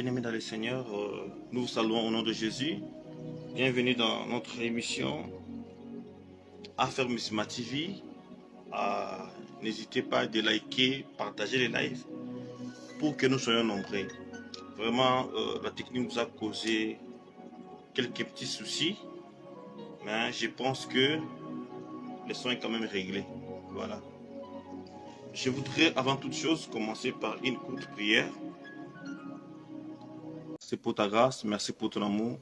Bien-aimés dans le Seigneur, nous vous saluons au nom de Jésus. Bienvenue dans notre émission Affermissement TV. N'hésitez pas de liker, partager les lives pour que nous soyons nombreux. Vraiment, la technique nous a causé quelques petits soucis, mais je pense que le son est quand même réglé. Voilà. Je voudrais avant toute chose commencer par une courte prière. Merci pour ta grâce, merci pour ton amour,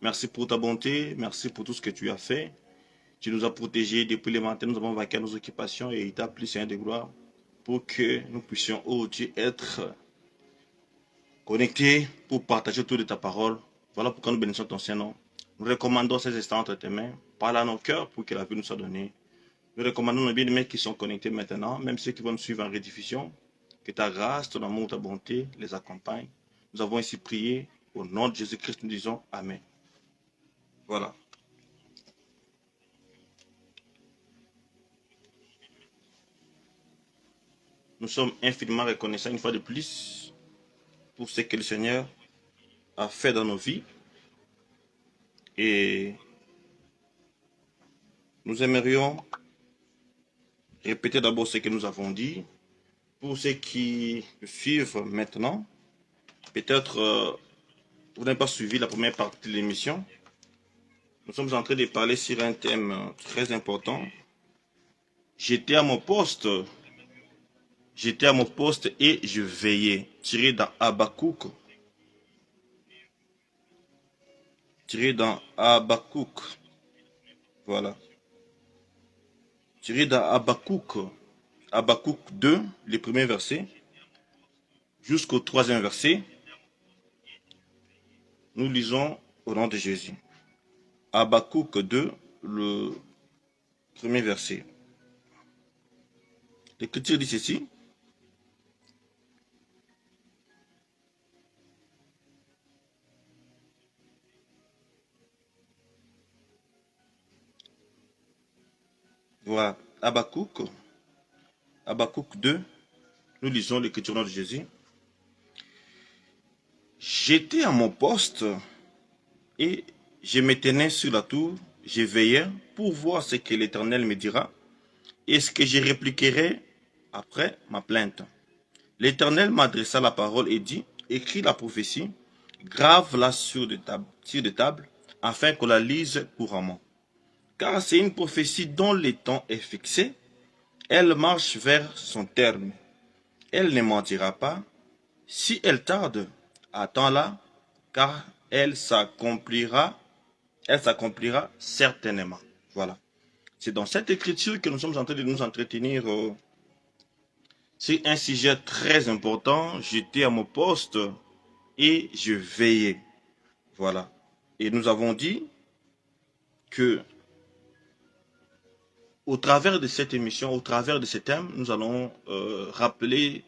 merci pour ta bonté, merci pour tout ce que tu as fait. Tu nous as protégés depuis le matin, nous avons vaincu nos occupations et il t'a plu, Seigneur de gloire, pour que nous puissions, oh Dieu, être connectés pour partager autour de ta parole. Voilà pourquoi nous bénissons ton Saint-Nom. Nous recommandons ces instants entre tes mains. Parle à nos cœurs pour que la vie nous soit donnée. Nous recommandons nos bien-aimés qui sont connectés maintenant, même ceux qui vont nous suivre en rediffusion. Que ta grâce, ton amour, ta bonté les accompagne. Nous avons ainsi prié. Au nom de Jésus-Christ, nous disons Amen. Voilà. Nous sommes infiniment reconnaissants une fois de plus pour ce que le Seigneur a fait dans nos vies. Et nous aimerions répéter d'abord ce que nous avons dit. Pour ceux qui suivent maintenant, peut-être vous n'avez pas suivi la première partie de l'émission. Nous sommes en train de parler sur un thème très important. J'étais à mon poste et je veillais. Tiré dans Habakkuk. Tiré dans Habakkuk. Voilà. Tiré dans Habakkuk. Habakkuk 2, le premier verset, jusqu'au troisième verset. Nous lisons au nom de Jésus. Habakkuk 2, le premier verset. L'Écriture dit ceci. Voilà. Habakkuk, Habakkuk 2, nous lisons l'écriture de Jésus. J'étais à mon poste et je me tenais sur la tour, je veillais pour voir ce que l'Éternel me dira et ce que je répliquerai après ma plainte. L'Éternel m'adressa la parole et dit, écris la prophétie, grave-la sur des tables, afin qu'on la lise couramment. Car c'est une prophétie dont le temps est fixé, elle marche vers son terme. Elle ne mentira pas. Si elle tarde, attends-la, car elle s'accomplira certainement. Voilà. C'est dans cette écriture que nous sommes en train de nous entretenir. C'est un sujet très important. J'étais à mon poste et je veillais. Voilà. Et nous avons dit que au travers de cette émission, au travers de ce thème, nous allons rappeler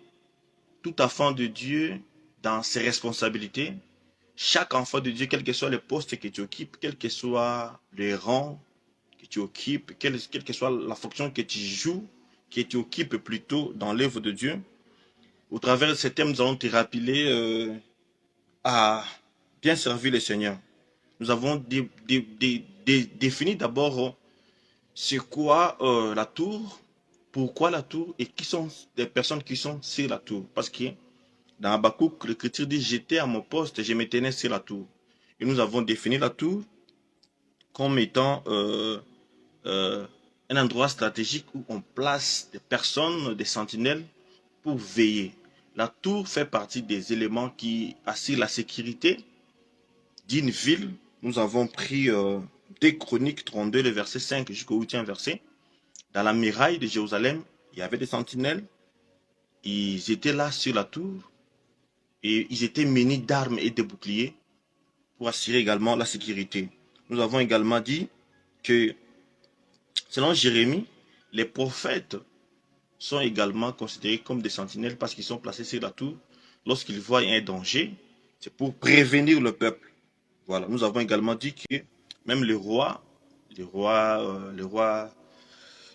tout enfant de Dieu dans ses responsabilités. Chaque enfant de Dieu, quel que soit le poste que tu occupes, quel que soit le rang que tu occupes, quelle que soit la fonction que tu joues, que tu occupes plutôt dans l'œuvre de Dieu, au travers de ce thème, nous allons te rappeler à bien servir le Seigneur. Nous avons défini d'abord c'est quoi la tour, pourquoi la tour et qui sont les personnes qui sont sur la tour. Parce que dans Habakkuk, l'écriture dit j'étais à mon poste, je me tenais sur la tour. Et nous avons défini la tour comme étant un endroit stratégique où on place des personnes, des sentinelles pour veiller. La tour fait partie des éléments qui assurent la sécurité d'une ville. Nous avons pris des Chroniques 32, le verset 5 jusqu'au 8e verset. Dans la muraille de Jérusalem, il y avait des sentinelles. Ils étaient là sur la tour et ils étaient munis d'armes et de boucliers pour assurer également la sécurité. Nous avons également dit que selon Jérémie, les prophètes sont également considérés comme des sentinelles parce qu'ils sont placés sur la tour. Lorsqu'ils voient un danger, c'est pour prévenir le peuple. Voilà. Nous avons également dit que même le roi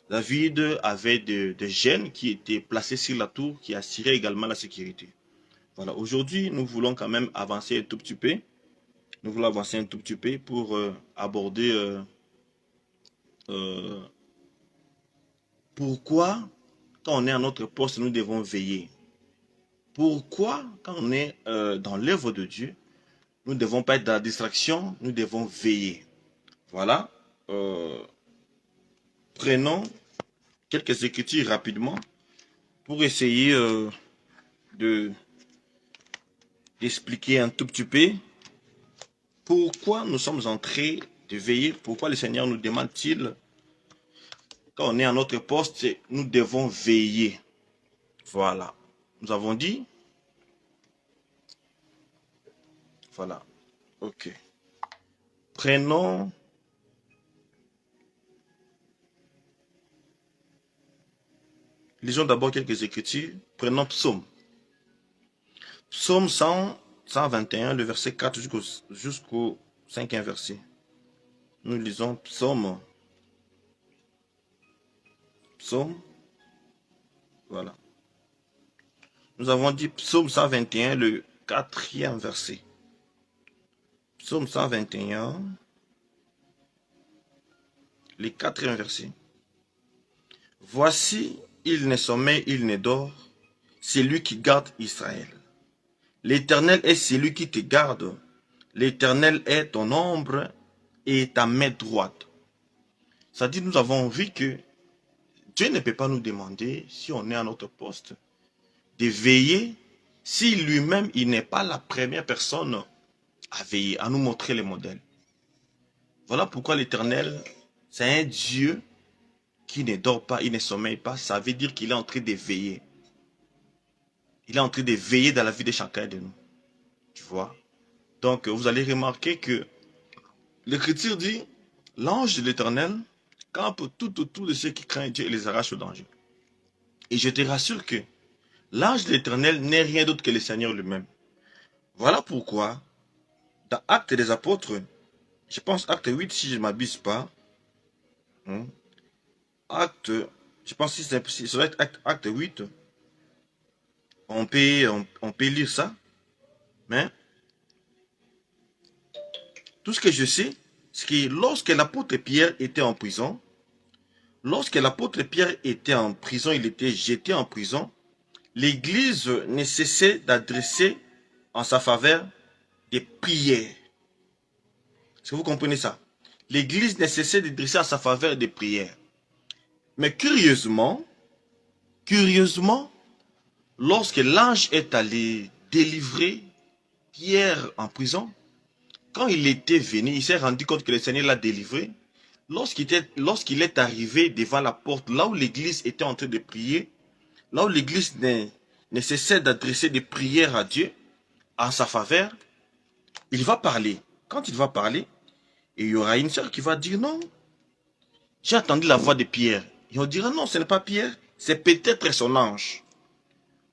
David avait des jeunes qui étaient placés sur la tour, qui assuraient également la sécurité. Voilà. Aujourd'hui, nous voulons quand même avancer un tout petit peu. Nous voulons avancer un tout petit peu pour aborder euh, pourquoi, quand on est à notre poste, nous devons veiller. Pourquoi, quand on est dans l'œuvre de Dieu, nous ne devons pas être dans la distraction, nous devons veiller. Voilà. Euh, Prenons quelques écritures rapidement pour essayer de d'expliquer un tout petit peu pourquoi nous sommes en train de veiller, pourquoi le Seigneur nous demande-t-il, quand on est à notre poste, nous devons veiller. Voilà. Nous avons dit, voilà. Ok. Prenons, lisons d'abord quelques écritures. Prenons Psaume. Psaume 121, le verset 4 jusqu'au 5e verset. Nous lisons Psaume, voilà. Nous avons dit Psaume 121, le 4e verset. Psaume 121, le 4e verset. Voici, il ne sommeille, il ne dort, c'est lui qui garde Israël. L'Éternel est celui qui te garde. L'Éternel est ton ombre et ta main droite. Ça dit, nous avons vu que Dieu ne peut pas nous demander, si on est à notre poste, de veiller si lui-même, il n'est pas la première personne à veiller, à nous montrer les modèles. Voilà pourquoi l'Éternel, c'est un Dieu qui ne dort pas, il ne sommeille pas. Ça veut dire qu'il est en train de veiller. Il est en train de veiller dans la vie de chacun de nous. Tu vois? Donc, vous allez remarquer que l'Écriture dit, l'ange de l'Éternel campe tout autour de ceux qui craignent Dieu et les arrache au danger. Et je te rassure que l'ange de l'Éternel n'est rien d'autre que le Seigneur lui-même. Voilà pourquoi, dans Actes des Apôtres, je pense Acte 8 si je ne m'abuse pas, hein, Acte Je pense que ça doit être acte 8. On peut lire ça. Mais tout ce que je sais, c'est que lorsque l'apôtre Pierre était en prison, il était jeté en prison, l'Église ne cessait d'adresser en sa faveur des prières. Est-ce que vous comprenez ça? L'Église ne cessait d'adresser en sa faveur des prières. Mais curieusement, lorsque l'ange est allé délivrer Pierre en prison, quand il était venu, il s'est rendu compte que le Seigneur l'a délivré. Lorsqu'il est arrivé devant la porte, là où l'église était en train de prier, là où l'église ne cessait d'adresser des prières à Dieu en sa faveur, il va parler. Quand il va parler, il y aura une sœur qui va dire non. J'ai entendu la voix de Pierre. Et on dira non, ce n'est pas Pierre, c'est peut-être son ange.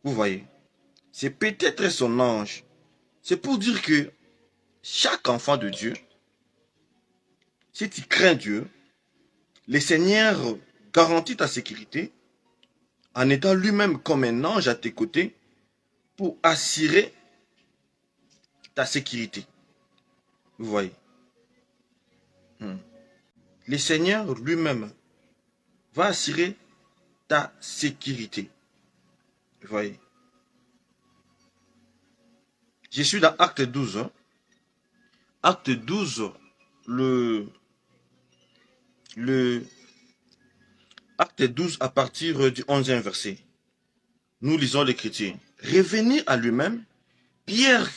Vous voyez, c'est peut-être son ange. C'est pour dire que chaque enfant de Dieu, si tu crains Dieu, le Seigneur garantit ta sécurité en étant lui-même comme un ange à tes côtés pour assurer ta sécurité. Vous voyez. Le Seigneur lui-même va assurer ta sécurité. Vous voyez. Je suis dans Acte 12. Acte 12, le Acte 12 à partir du 11e verset. Nous lisons l'Écriture. Revenu à lui-même, Pierre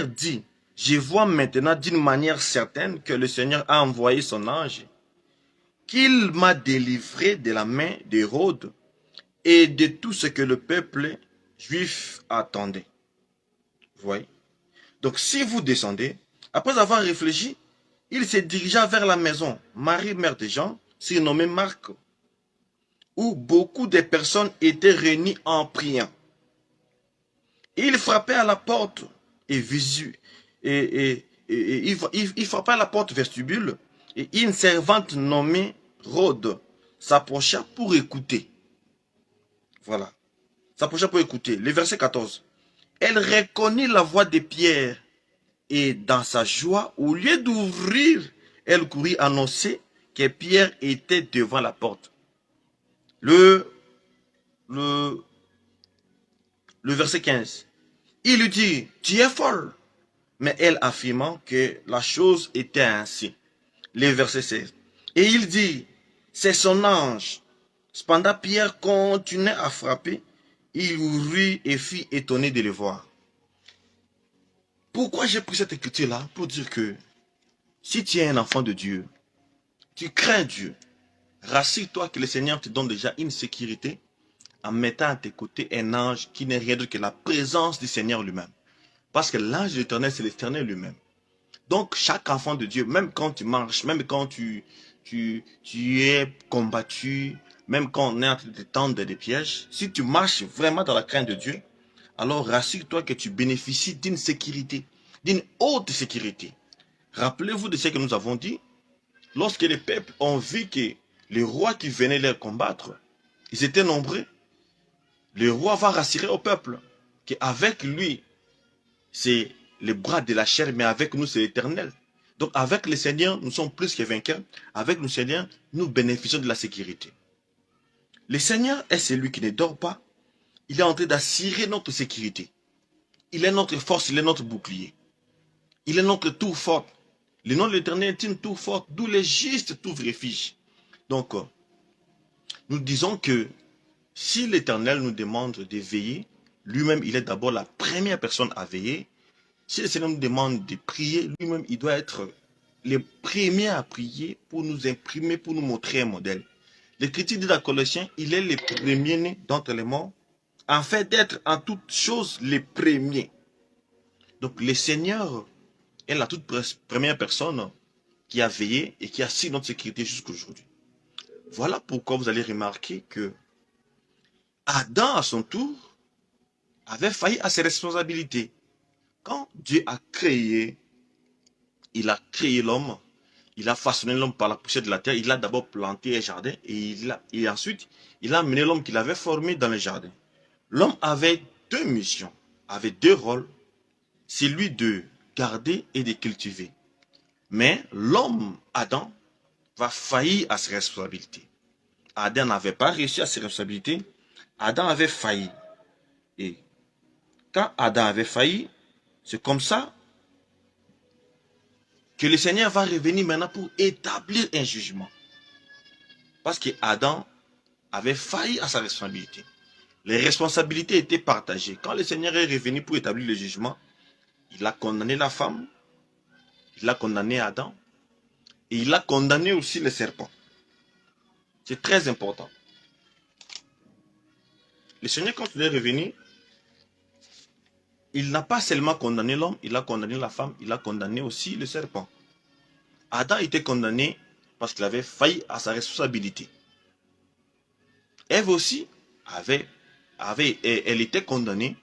dit, je vois maintenant d'une manière certaine que le Seigneur a envoyé son ange, qu'il m'a délivré de la main d'Hérode et de tout ce que le peuple juif attendait. Vous voyez? Donc si vous descendez, après avoir réfléchi, il se dirigea vers la maison, Marie, mère de Jean, surnommée Marc, où beaucoup de personnes étaient réunies en priant. Il frappait à la porte il frappait à la porte vestibule et une servante nommée Rhode s'approcha pour écouter. Voilà. S'approcha pour écouter. Le verset 14. Elle reconnut la voix de Pierre et dans sa joie, au lieu d'ouvrir, elle courut annoncer que Pierre était devant la porte. Le verset 15. Il lui dit, tu es folle. Mais elle affirmant que la chose était ainsi. Le verset 16. Et il dit, c'est son ange. Cependant, Pierre continuait à frapper. Il ouvrit et fut étonné de le voir. Pourquoi j'ai pris cette écriture-là? Pour dire que si tu es un enfant de Dieu, tu crains Dieu, rassure-toi que le Seigneur te donne déjà une sécurité en mettant à tes côtés un ange qui n'est rien d'autre que la présence du Seigneur lui-même. Parce que l'ange de l'Éternel, c'est l'Éternel lui-même. Donc, chaque enfant de Dieu, même quand tu marches, même quand tu es combattu, même quand on est en train de te tendre des pièges, si tu marches vraiment dans la crainte de Dieu, alors rassure-toi que tu bénéficies d'une sécurité, d'une haute sécurité. Rappelez-vous de ce que nous avons dit. Lorsque les peuples ont vu que les rois qui venaient les combattre, ils étaient nombreux, le roi va rassurer au peuple qu'avec lui, c'est les bras de la chair, mais avec nous, c'est l'éternel. Donc avec le Seigneur, nous sommes plus que vainqueurs. Avec le Seigneur, nous bénéficions de la sécurité. Le Seigneur est celui qui ne dort pas. Il est en train d'assurer notre sécurité. Il est notre force, il est notre bouclier. Il est notre tour fort. Le nom de l'Éternel est une tour forte, d'où les justes trouvent refuge. Donc, nous disons que si l'Éternel nous demande de veiller, lui-même, il est d'abord la première personne à veiller. Si le Seigneur nous demande de prier, lui-même, il doit être le premier à prier pour nous imprimer, pour nous montrer un modèle. L'Écriture dit dans Colossiens, il est le premier-né d'entre les morts, en fait d'être en toutes choses le premier. Donc le Seigneur est la toute première personne qui a veillé et qui a assuré notre sécurité jusqu'à aujourd'hui. Voilà pourquoi vous allez remarquer que Adam, à son tour, avait failli à ses responsabilités. Quand Dieu a créé, il a créé l'homme, Il a façonné l'homme par la poussière de la terre. Il a d'abord planté un jardin et ensuite, il a amené l'homme qu'il avait formé dans le jardin. L'homme avait deux missions, avait deux rôles. C'est lui de garder et de cultiver. Mais l'homme, Adam, va faillir à ses responsabilités. Adam n'avait pas réussi à ses responsabilités. Adam avait failli. Et quand Adam avait failli, c'est comme ça que le Seigneur va revenir maintenant pour établir un jugement. Parce que Adam avait failli à sa responsabilité. Les responsabilités étaient partagées. Quand le Seigneur est revenu pour établir le jugement, il a condamné la femme, il a condamné Adam, et il a condamné aussi le serpent. C'est très important. Le Seigneur, quand il est revenu, il n'a pas seulement condamné l'homme, il a condamné la femme, il a condamné aussi le serpent. Adam était condamné parce qu'il avait failli à sa responsabilité. Ève aussi elle était condamnée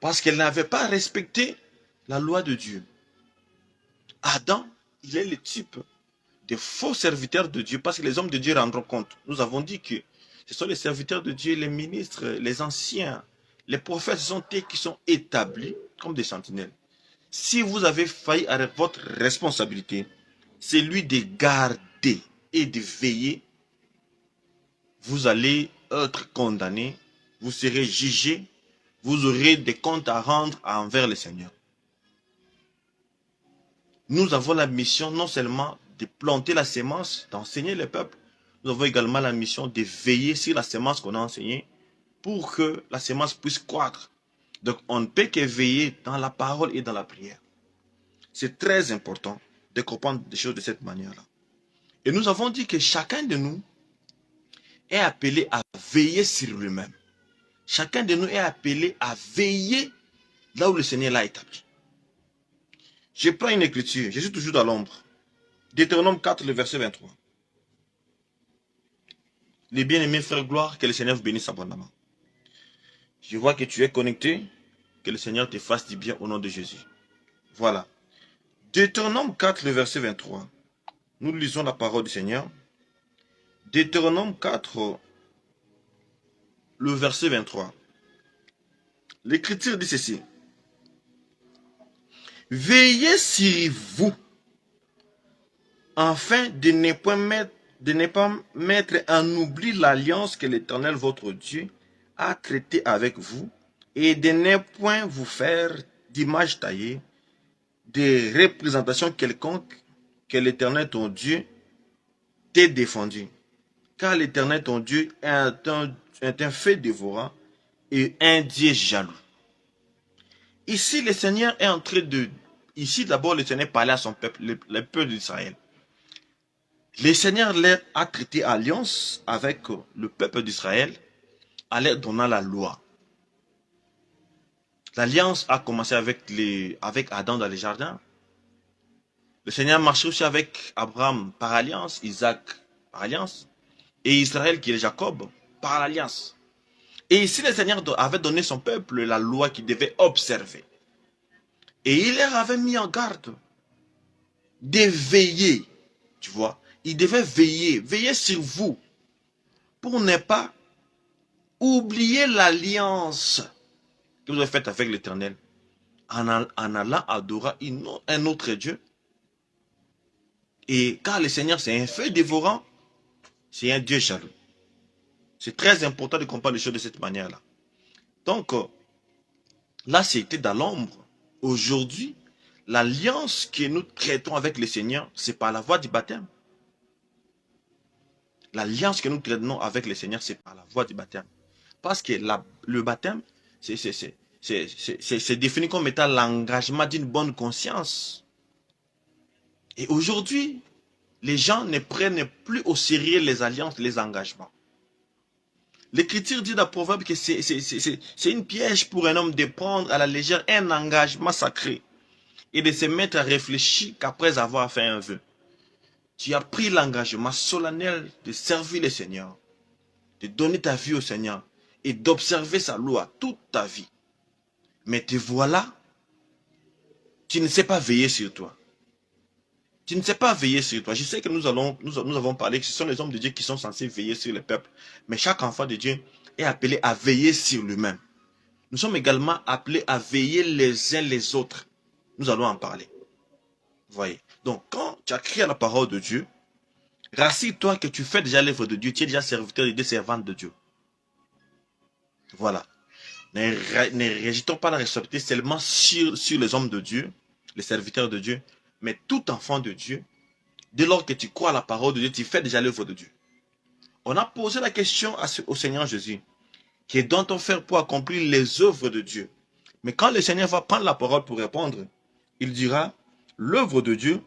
parce qu'elle n'avait pas respecté la loi de Dieu. Adam, il est le type des faux serviteurs de Dieu parce que les hommes de Dieu rendront compte. Nous avons dit que ce sont les serviteurs de Dieu, les ministres, les anciens, les prophètes, ce sont eux qui sont établis comme des sentinelles. Si vous avez failli à votre responsabilité, c'est lui de garder et de veiller. Vous allez être condamné, vous serez jugé, vous aurez des comptes à rendre envers le Seigneur. Nous avons la mission non seulement de planter la sémence, d'enseigner le peuple, nous avons également la mission de veiller sur la sémence qu'on a enseignée pour que la sémence puisse croître. Donc on ne peut que veiller dans la parole et dans la prière. C'est très important de comprendre des choses de cette manière-là. Et nous avons dit que chacun de nous est appelé à veiller sur lui-même. Chacun de nous est appelé à veiller là où le Seigneur l'a établi. Je prends une écriture, je suis toujours dans l'ombre. Deutéronome 4, le verset 23. Les bien-aimés frères gloire, que le Seigneur vous bénisse abondamment. Je vois que tu es connecté, que le Seigneur te fasse du bien au nom de Jésus. Voilà. Deutéronome 4, le verset 23. Nous lisons la parole du Seigneur. Deutéronome 4, le verset 23. L'Écriture dit ceci. Veillez sur vous, afin de ne pas mettre en oubli l'alliance que l'Éternel votre Dieu a traitée avec vous, et de ne point vous faire d'image taillée, de représentation quelconque que l'Éternel ton Dieu t'ait défendu. Car l'Éternel ton Dieu est un fait dévorant et un Dieu jaloux. Ici, le Seigneur est en train de... Ici, d'abord, le Seigneur parlait à son peuple, le peuple d'Israël. Le Seigneur leur a traité alliance avec le peuple d'Israël en leur donnant la loi. L'alliance a commencé avec Adam dans le jardin. Le Seigneur marchait aussi avec Abraham par alliance, Isaac par alliance, et Israël qui est Jacob par alliance. Et ici, le Seigneur avait donné son peuple la loi qu'il devait observer. Et il leur avait mis en garde de veiller, tu vois. Il devait veiller sur vous pour ne pas oublier l'alliance que vous avez faite avec l'Éternel en allant adorer un autre Dieu. Et car le Seigneur, c'est un feu dévorant, c'est un Dieu jaloux. C'est très important de comprendre les choses de cette manière-là. Donc, là, c'était dans l'ombre. Aujourd'hui, l'alliance que nous traitons avec le Seigneur, c'est par la voie du baptême. L'alliance que nous traitons avec le Seigneur, c'est par la voie du baptême. Parce que le baptême, c'est défini comme étant l'engagement d'une bonne conscience. Et aujourd'hui, les gens ne prennent plus au sérieux les alliances, les engagements. L'Écriture dit dans Proverbe que c'est une piège pour un homme de prendre à la légère un engagement sacré et de se mettre à réfléchir qu'après avoir fait un vœu. Tu as pris l'engagement solennel de servir le Seigneur, de donner ta vie au Seigneur et d'observer sa loi toute ta vie. Mais te voilà, tu ne sais pas veiller sur toi. Tu ne sais pas veiller sur toi. Je sais que nous avons parlé que ce sont les hommes de Dieu qui sont censés veiller sur le peuple. Mais chaque enfant de Dieu est appelé à veiller sur lui-même. Nous sommes également appelés à veiller les uns les autres. Nous allons en parler. Vous voyez. Donc, quand tu as crié à la parole de Dieu, rassure-toi que tu fais déjà l'œuvre de Dieu. Tu es déjà serviteur et servante de Dieu. Voilà. Ne rejetons pas la responsabilité seulement sur les hommes de Dieu, les serviteurs de Dieu, mais tout enfant de Dieu. Dès lors que tu crois à la parole de Dieu, tu fais déjà l'œuvre de Dieu. On a posé la question au Seigneur Jésus, qui doit-on faire pour accomplir les œuvres de Dieu? Mais quand le Seigneur va prendre la parole pour répondre, il dira, l'œuvre de Dieu,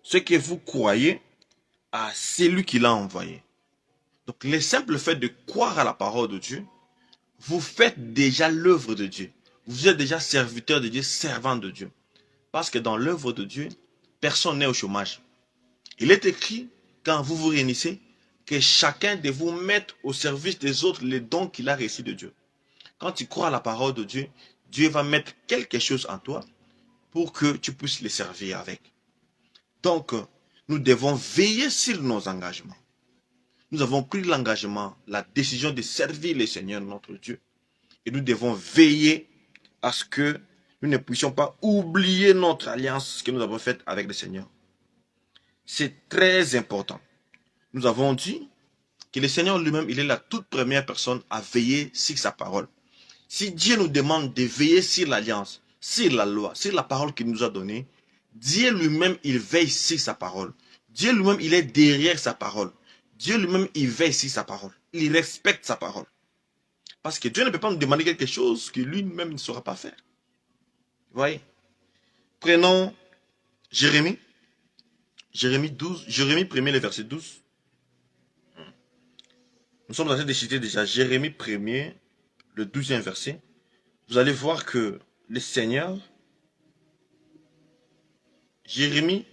ce que vous croyez à celui qui l'a envoyé. Donc, le simple fait de croire à la parole de Dieu, vous faites déjà l'œuvre de Dieu. Vous êtes déjà serviteur de Dieu, servant de Dieu. Parce que dans l'œuvre de Dieu, personne n'est au chômage. Il est écrit, quand vous vous réunissez, que chacun de vous mette au service des autres les dons qu'il a reçus de Dieu. Quand tu crois à la parole de Dieu, Dieu va mettre quelque chose en toi pour que tu puisses les servir avec. Donc, nous devons veiller sur nos engagements. Nous avons pris l'engagement, la décision de servir le Seigneur notre Dieu. Et nous devons veiller à ce que nous ne puissions pas oublier notre alliance que nous avons faite avec le Seigneur. C'est très important. Nous avons dit que le Seigneur lui-même, il est la toute première personne à veiller sur sa parole. Si Dieu nous demande de veiller sur l'alliance, sur la loi, sur la parole qu'il nous a donnée, Dieu lui-même, il veille sur sa parole. Dieu lui-même, il est derrière sa parole. Dieu lui-même, il veille sur sa parole. Il respecte sa parole. Parce que Dieu ne peut pas nous demander quelque chose que lui-même ne saura pas faire. Vous voyez? Prenons Jérémie. Jérémie 12. Jérémie 1er, le verset 12. Nous sommes en train de citer déjà Jérémie 1er, le 12e verset. Vous allez voir que le Seigneur, Jérémie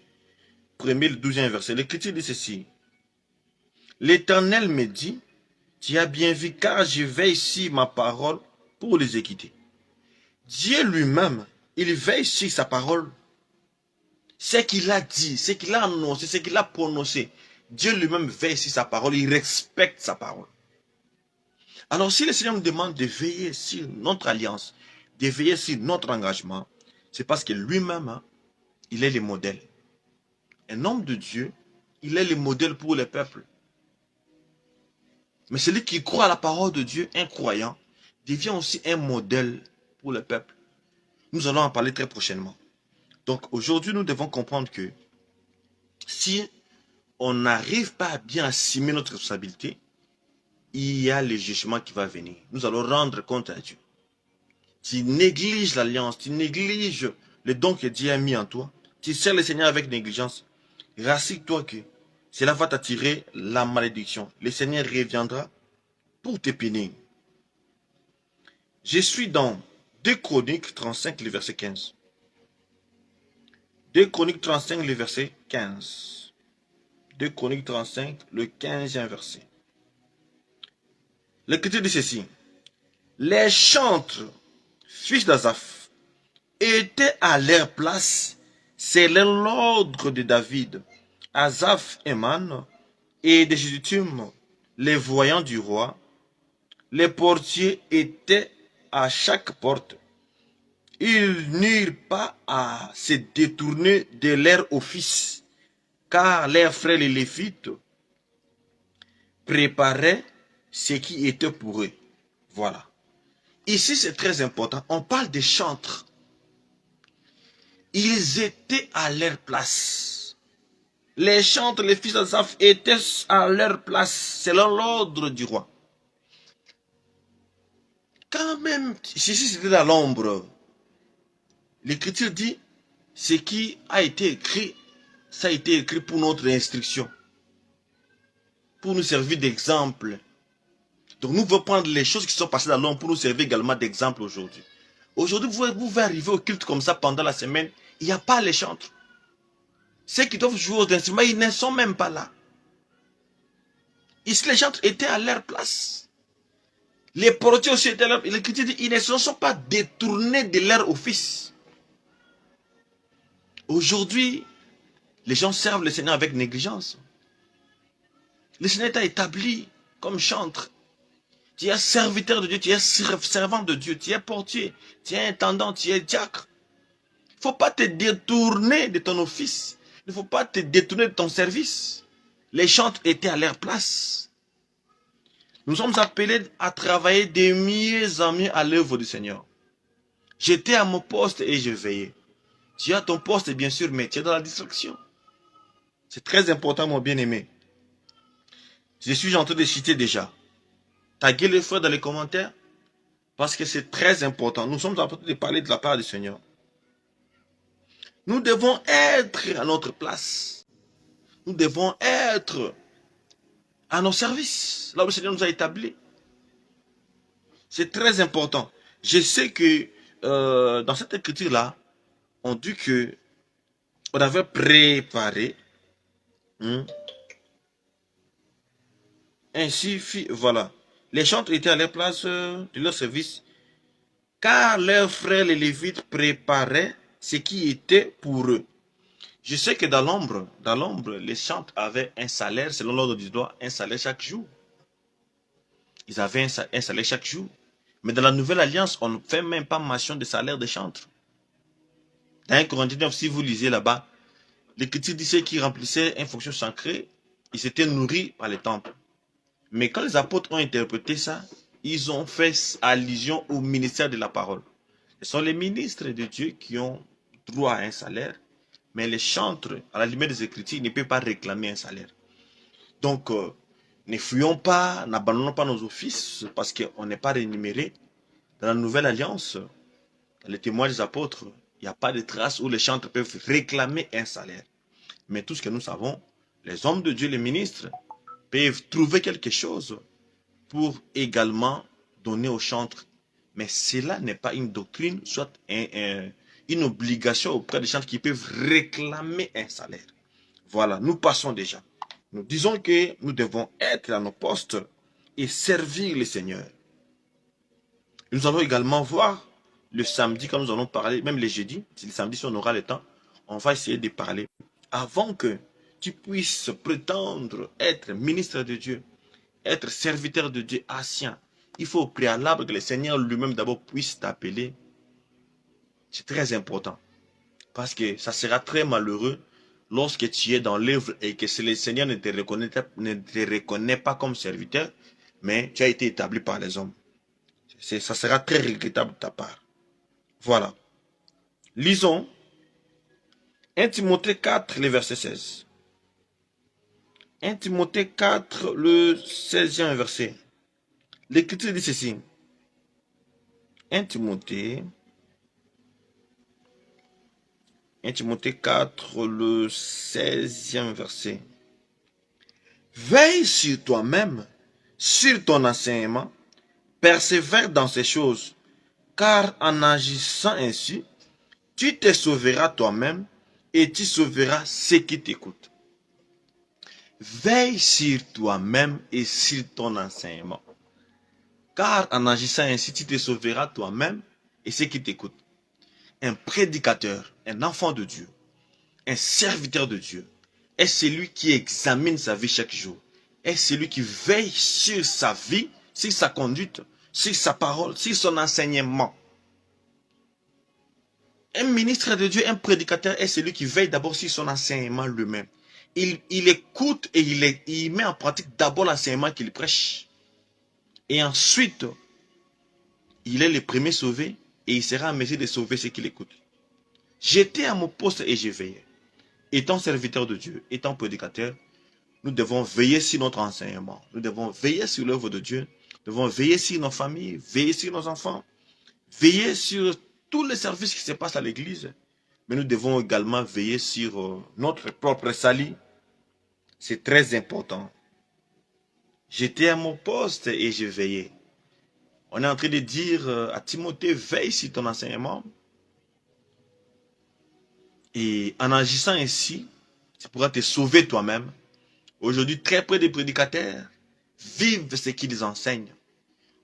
1er, le 12e verset, l'Écriture dit ceci. L'Éternel me dit, tu as bien vu, car je veille sur ma parole pour les équiter. Dieu lui-même, il veille sur sa parole. Ce qu'il a dit, ce qu'il a annoncé, ce qu'il a prononcé. Dieu lui-même veille sur sa parole, il respecte sa parole. Alors si le Seigneur nous demande de veiller sur notre alliance, de veiller sur notre engagement, c'est parce que lui-même, il est le modèle. Un homme de Dieu, il est le modèle pour le peuple. Mais celui qui croit à la parole de Dieu, un croyant, devient aussi un modèle pour le peuple. Nous allons en parler très prochainement. Donc aujourd'hui, nous devons comprendre que si on n'arrive pas à bien assumer notre responsabilité, il y a le jugement qui va venir. Nous allons rendre compte à Dieu. Tu négliges l'alliance, tu négliges le don que Dieu a mis en toi, tu sers le Seigneur avec négligence, rassure-toi que cela va t'attirer la malédiction. Le Seigneur reviendra pour te punir. Je suis dans 2 Chroniques 35, le verset 15. 2 Chroniques 35, le verset 15. 2 Chroniques 35, le 15e verset. L'Écriture dit ceci. Les chantres, fils d'Azaph, étaient à leur place, c'est l'ordre de David. Azaph, Éman, et de Jéduthun, les voyants du roi, les portiers étaient à chaque porte. Ils n'eurent pas à se détourner de leur office, car leurs frères les Lévites préparaient ce qui était pour eux. Voilà. Ici, c'est très important. On parle des chantres. Ils étaient à leur place. Les chantres, les fils d'Azaph étaient à leur place, selon l'ordre du roi. Quand même, si c'était dans l'ombre, l'Écriture dit, ce qui a été écrit, ça a été écrit pour notre instruction, pour nous servir d'exemple. Donc nous devons prendre les choses qui sont passées dans l'ombre pour nous servir également d'exemple aujourd'hui. Aujourd'hui, vous pouvez arriver au culte comme ça pendant la semaine, il n'y a pas les chantres. Ceux qui doivent jouer aux instruments, ils ne sont même pas là. Ici, les chantres étaient à leur place. Les portiers aussi étaient à leur place. L'Écriture dit, ils ne se sont pas détournés de leur office. Aujourd'hui, Les gens servent le Seigneur avec négligence. Le Seigneur t'a établi comme chantre. Tu es serviteur de Dieu, tu es servant de Dieu, tu es portier, tu es intendant, tu es diacre. Il ne faut pas te détourner de ton office. Il ne faut pas te détourner de ton service. Les chantres étaient à leur place. Nous sommes appelés à travailler de mieux en mieux à l'œuvre du Seigneur. J'étais à mon poste et je veillais. Tu as ton poste, bien sûr, mais tu es dans la distraction. C'est très important, mon bien-aimé. Je suis en train de citer déjà. Taguez le frère dans les commentaires parce que c'est très important. Nous sommes en train de parler de la part du Seigneur. Nous devons être à notre place. Nous devons être à nos services, là où le Seigneur nous a établis. C'est très important. Je sais que dans cette écriture-là, on dit que on avait préparé. Ainsi, voilà. Les chantres étaient à leur place de leur service, car leurs frères les Lévites préparaient ce qui était pour eux. Je sais que dans l'ombre, les chantres avaient un salaire, selon l'ordre du droit, un salaire chaque jour. Ils avaient un salaire chaque jour. Mais dans la nouvelle alliance, on ne fait même pas mention de salaire des chantres. Dans 1 Corinthiens 9, si vous lisez là-bas, l'Écriture dit ceux qui remplissaient une fonction sacrée, ils s'étaient nourris par les temples. Mais quand les apôtres ont interprété ça, ils ont fait allusion au ministère de la parole. Ce sont les ministres de Dieu qui ont droit à un salaire, mais les chantres, à la limite des Écritures, ne peuvent pas réclamer un salaire. Donc, ne fuyons pas, n'abandonnons pas nos offices parce qu'on n'est pas rémunéré. Dans la nouvelle alliance, dans les témoins des apôtres, il n'y a pas de trace où les chantres peuvent réclamer un salaire. Mais tout ce que nous savons, les hommes de Dieu, les ministres, peuvent trouver quelque chose pour également donner aux chantres. Mais cela n'est pas une doctrine, soit une obligation auprès des chantres qui peuvent réclamer un salaire. Voilà, nous passons déjà. Nous disons que nous devons être à nos postes et servir le Seigneur. Nous allons également voir le samedi quand nous allons parler, même les jeudis, si le samedi si on aura le temps, on va essayer de parler. Avant que tu puisses prétendre être ministre de Dieu, être serviteur de Dieu ancien, il faut au préalable que le Seigneur lui-même d'abord puisse t'appeler. C'est très important. Parce que ça sera très malheureux lorsque tu es dans l'œuvre et que le Seigneur ne te reconnaît pas comme serviteur, mais tu as été établi par les hommes. Ça sera très regrettable de ta part. Voilà. Lisons 1 Timothée 4, le verset 16. 1 Timothée 4, le 16e verset. L'Écriture dit ceci. 1 Timothée 4, le 16e verset. Veille sur toi-même, sur ton enseignement, persévère dans ces choses, car en agissant ainsi, tu te sauveras toi-même et tu sauveras ceux qui t'écoutent. Veille sur toi-même et sur ton enseignement, car en agissant ainsi, tu te sauveras toi-même et ceux qui t'écoutent. Un prédicateur, un enfant de Dieu, un serviteur de Dieu, est celui qui examine sa vie chaque jour, est celui qui veille sur sa vie, sur sa conduite, sur sa parole, sur son enseignement. Un ministre de Dieu, un prédicateur est celui qui veille d'abord sur son enseignement lui-même. Il écoute et il met en pratique d'abord l'enseignement qu'il prêche. Et ensuite, il est le premier sauvé et il sera en mesure de sauver ceux qui l'écoutent. J'étais à mon poste et je veillais. Étant serviteur de Dieu, étant prédicateur, nous devons veiller sur notre enseignement. Nous devons veiller sur l'œuvre de Dieu. Nous devons veiller sur nos familles, veiller sur nos enfants, veiller sur tous les services qui se passent à l'église. Mais nous devons également veiller sur notre propre salut. C'est très important. J'étais à mon poste et je veillais. On est en train de dire à Timothée, veille sur ton enseignement. Et en agissant ainsi, tu pourras te sauver toi-même. Aujourd'hui, très peu de prédicateurs vivent ce qu'ils enseignent.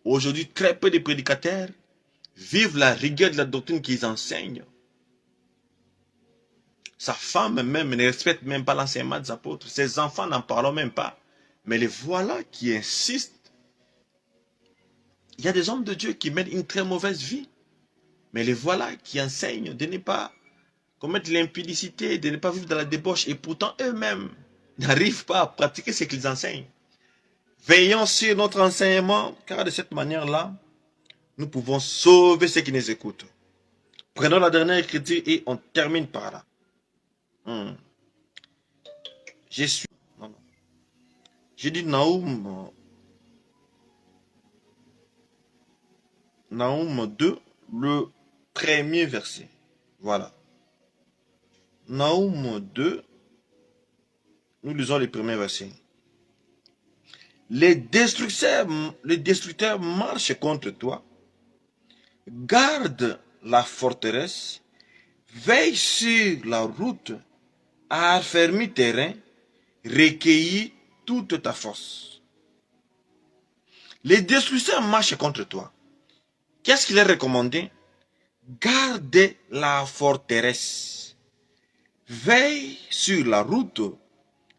Aujourd'hui, très peu de prédicateurs vivent la rigueur de la doctrine qu'ils enseignent. Sa femme même ne respecte même pas l'enseignement des apôtres. Ses enfants n'en parlent même pas. Mais les voilà qui insistent. Il y a des hommes de Dieu qui mènent une très mauvaise vie. Mais les voilà qui enseignent de ne pas commettre l'impudicité, de ne pas vivre dans la débauche. Et pourtant, eux-mêmes n'arrivent pas à pratiquer ce qu'ils enseignent. Veillons sur notre enseignement, car de cette manière-là, nous pouvons sauver ceux qui nous écoutent. Prenons la dernière écriture et on termine par là. Je suis... Non, non. J'ai dit Naoum 2, le premier verset. Voilà. Naoum 2, nous lisons les premiers versets. Les destructeurs marchent contre toi. Garde la forteresse. Veille sur la route. Affermis tes reins. Recueillis toute ta force. Les destructeurs marchent contre toi. Qu'est-ce qu'il est recommandé? Garde la forteresse. Veille sur la route.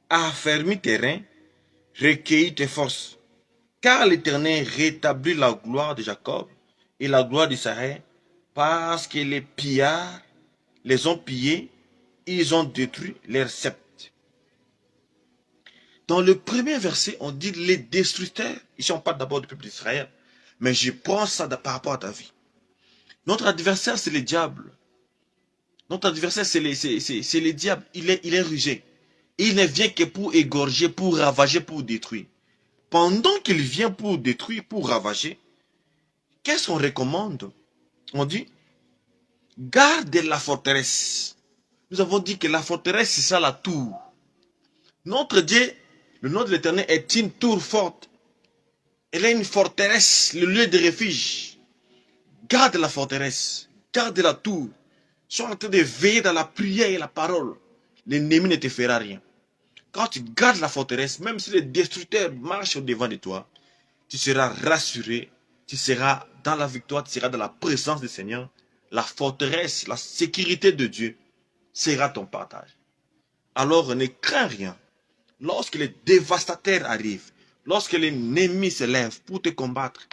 Affermis tes reins. Recueillis tes forces. Car l'Éternel rétablit la gloire de Jacob et la gloire d'Israël, parce que les pillards les ont pillés, ils ont détruit leurs sceptres. Dans le premier verset, on dit les destructeurs. Ici, on parle d'abord du peuple d'Israël. Mais je prends ça par rapport à ta vie. Notre adversaire, c'est le diable. Notre adversaire, c'est le diable. Il est rusé. Il ne vient que pour égorger, pour ravager, pour détruire. Pendant qu'il vient pour détruire, pour ravager, qu'est-ce qu'on recommande? On dit, garde la forteresse. Nous avons dit que la forteresse, c'est ça la tour. Notre Dieu, le nom de l'Éternel est une tour forte. Elle est une forteresse, le lieu de refuge. Garde la forteresse, garde la tour. Sois en train de veiller dans la prière et la parole. L'ennemi ne te fera rien. Quand tu gardes la forteresse, même si les destructeurs marchent au devant de toi, tu seras rassuré, tu seras dans la victoire, tu seras dans la présence du Seigneur. La forteresse, la sécurité de Dieu sera ton partage. Alors ne crains rien. Lorsque les dévastateurs arrivent, lorsque l'ennemi se lève pour te combattre,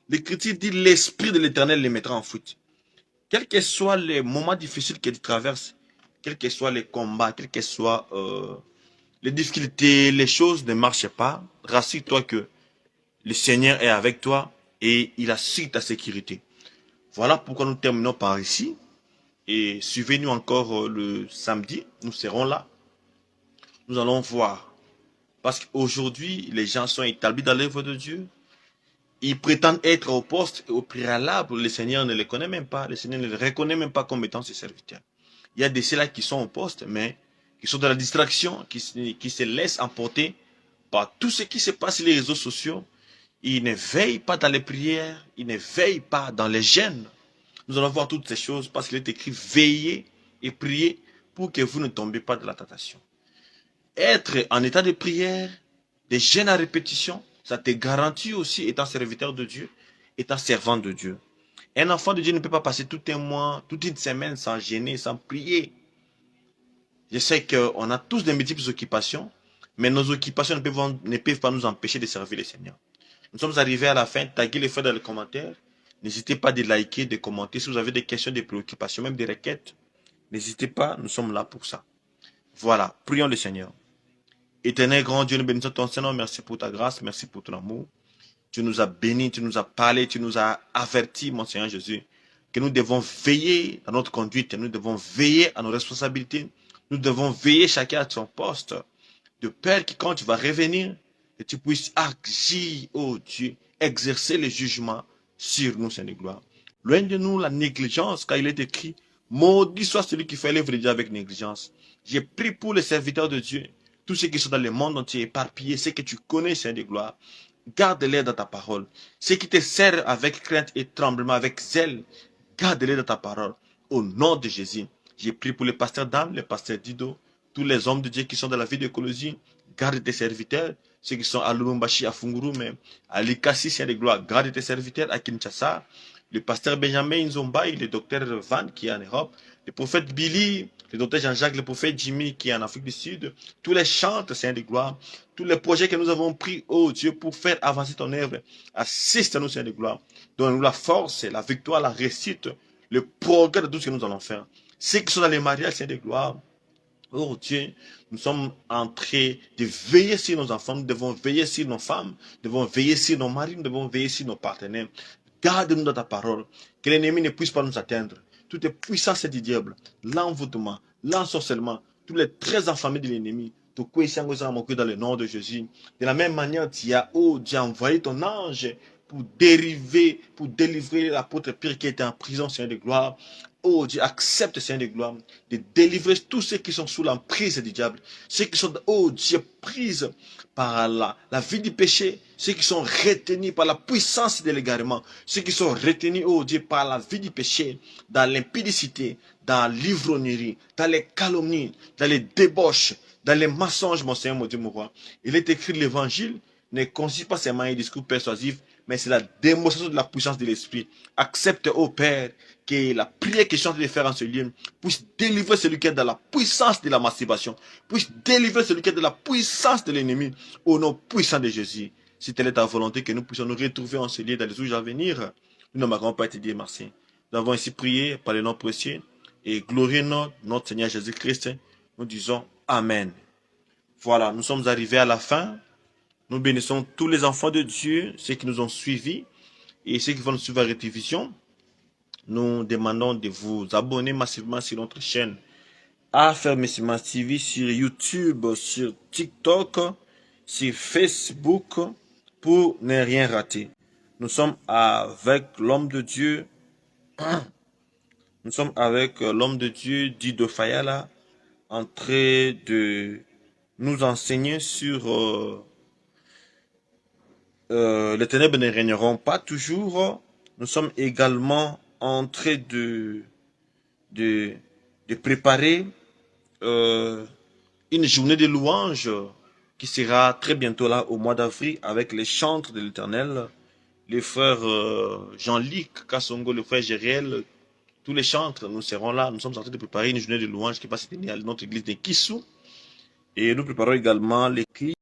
l'Écriture dit l'Esprit de l'Éternel les mettra en fuite. Quels que soient les moments difficiles que tu traverses, quels que soient les combats, quels que soient les difficultés, les choses ne marchent pas, rassure-toi que le Seigneur est avec toi et il assure ta sécurité. Voilà pourquoi nous terminons par ici. Et suivez-nous encore le samedi. Nous serons là. Nous allons voir. Parce qu'aujourd'hui, les gens sont établis dans l'œuvre de Dieu. Ils prétendent être au poste et au préalable. Le Seigneur ne les connaît même pas. Le Seigneur ne les reconnaît même pas comme étant ses serviteurs. Il y a des ceux-là qui sont au poste, mais qui sont dans la distraction, qui se laissent emporter par tout ce qui se passe sur les réseaux sociaux. Ils ne veillent pas dans les prières, ils ne veillent pas dans les jeûnes. Nous allons voir toutes ces choses parce qu'il est écrit veillez et priez pour que vous ne tombiez pas dans la tentation. Être en état de prière, des jeûnes à répétition, ça te garantit aussi, étant serviteur de Dieu, étant servant de Dieu. Un enfant de Dieu ne peut pas passer tout un mois, toute une semaine sans jeûner, sans prier. Je sais qu'on a tous des multiples occupations, mais nos occupations ne peuvent pas nous empêcher de servir le Seigneur. Nous sommes arrivés à la fin. Taguez les frères dans les commentaires. N'hésitez pas de liker, de commenter. Si vous avez des questions, des préoccupations, même des requêtes, n'hésitez pas. Nous sommes là pour ça. Voilà. Prions le Seigneur. Éternel grand Dieu, nous bénissons ton Seigneur. Merci pour ta grâce. Merci pour ton amour. Tu nous as bénis, tu nous as parlé, tu nous as avertis, mon Seigneur Jésus, que nous devons veiller à notre conduite. Nous devons veiller à nos responsabilités. Nous devons veiller chacun à son poste. De peur que quand tu vas revenir, que tu puisses agir, oh Dieu, exercer le jugement sur nous, Seigneur de gloire. Loin de nous la négligence, car il est écrit, maudit soit celui qui fait l'œuvre de Dieu avec négligence. J'ai pris pour les serviteurs de Dieu, tous ceux qui sont dans le monde entier éparpillés, ceux que tu connais, Seigneur de gloire. Garde-les dans ta parole. Ceux qui te servent avec crainte et tremblement, avec zèle, garde-les dans ta parole. Au nom de Jésus, j'ai prié pour les pasteurs d'âme, les pasteurs d'Ido, tous les hommes de Dieu qui sont dans la vie de Colosie. Garde tes serviteurs, ceux qui sont à Lubumbashi, à Funguru, même à Likasi, Seigneur de gloire. Garde tes serviteurs à Kinshasa. Le pasteur Benjamin Nzomba, le docteur Van qui est en Europe, le prophète Billy, le docteur Jean-Jacques, le prophète Jimmy qui est en Afrique du Sud, tous les chantres, Seigneur de gloire, tous les projets que nous avons pris, oh Dieu, pour faire avancer ton œuvre, assiste-nous, Seigneur de gloire. Donne-nous la force, la victoire, la réussite, le progrès de tout ce que nous allons faire. Ceux qui sont dans les mariages, Seigneur de gloire, oh Dieu, nous sommes en train de veiller sur nos enfants, nous devons veiller sur nos femmes, nous devons veiller sur nos maris, nous devons veiller sur nos partenaires. Garde-nous dans ta parole, que l'ennemi ne puisse pas nous atteindre. Toutes les puissances du diable, l'envoûtement, l'ensorcellement, tous les traits enflammés de l'ennemi, tout quoi dans le nom de Jésus. De la même manière, tu as envoyé ton ange pour délivrer l'apôtre Pierre qui était en prison, Seigneur de gloire. Oh Dieu, accepte, Seigneur de gloire, de délivrer tous ceux qui sont sous l'emprise du diable, ceux qui sont, oh Dieu, prises par la vie du péché, ceux qui sont retenus par la puissance de l'égarement, ceux qui sont retenus, oh Dieu, par la vie du péché, dans l'impudicité, dans l'ivrognerie, dans les calomnies, dans les débauches, dans les mensonges, mon Seigneur, mon Dieu, mon roi. Il est écrit l'évangile ne consiste pas seulement en un discours persuasif, mais c'est la démonstration de la puissance de l'Esprit. Accepte, ô Père, que la prière que je suis en train de faire en ce lieu puisse délivrer celui qui est dans la puissance de la masturbation, puisse délivrer celui qui est dans la puissance de l'ennemi, au nom puissant de Jésus. Si telle est ta volonté, que nous puissions nous retrouver en ce lieu dans les jours à venir, nous ne m'avons pas été dit merci. Nous avons ainsi prié par le nom précieux et glorieux notre Seigneur Jésus-Christ. Nous disons Amen. Voilà, nous sommes arrivés à la fin. Nous bénissons tous les enfants de Dieu, ceux qui nous ont suivis et ceux qui vont nous suivre à la télévision. Nous demandons de vous abonner massivement sur notre chaîne Affermissement TV, sur YouTube, sur TikTok, sur Facebook, pour ne rien rater. Nous sommes avec l'homme de Dieu. Nous sommes avec l'homme de Dieu, Dido Fayala, en train de nous enseigner sur les ténèbres ne régneront pas toujours. Nous sommes également en train de préparer une journée de louange qui sera très bientôt là au mois d'avril avec les chantres de l'Éternel, les frères Jean-Luc Kassongo, le frère Gériel, tous les chantres, nous serons là. Nous sommes en train de préparer une journée de louange qui va se tenir à notre église de Kissou. Et nous préparons également l'écrit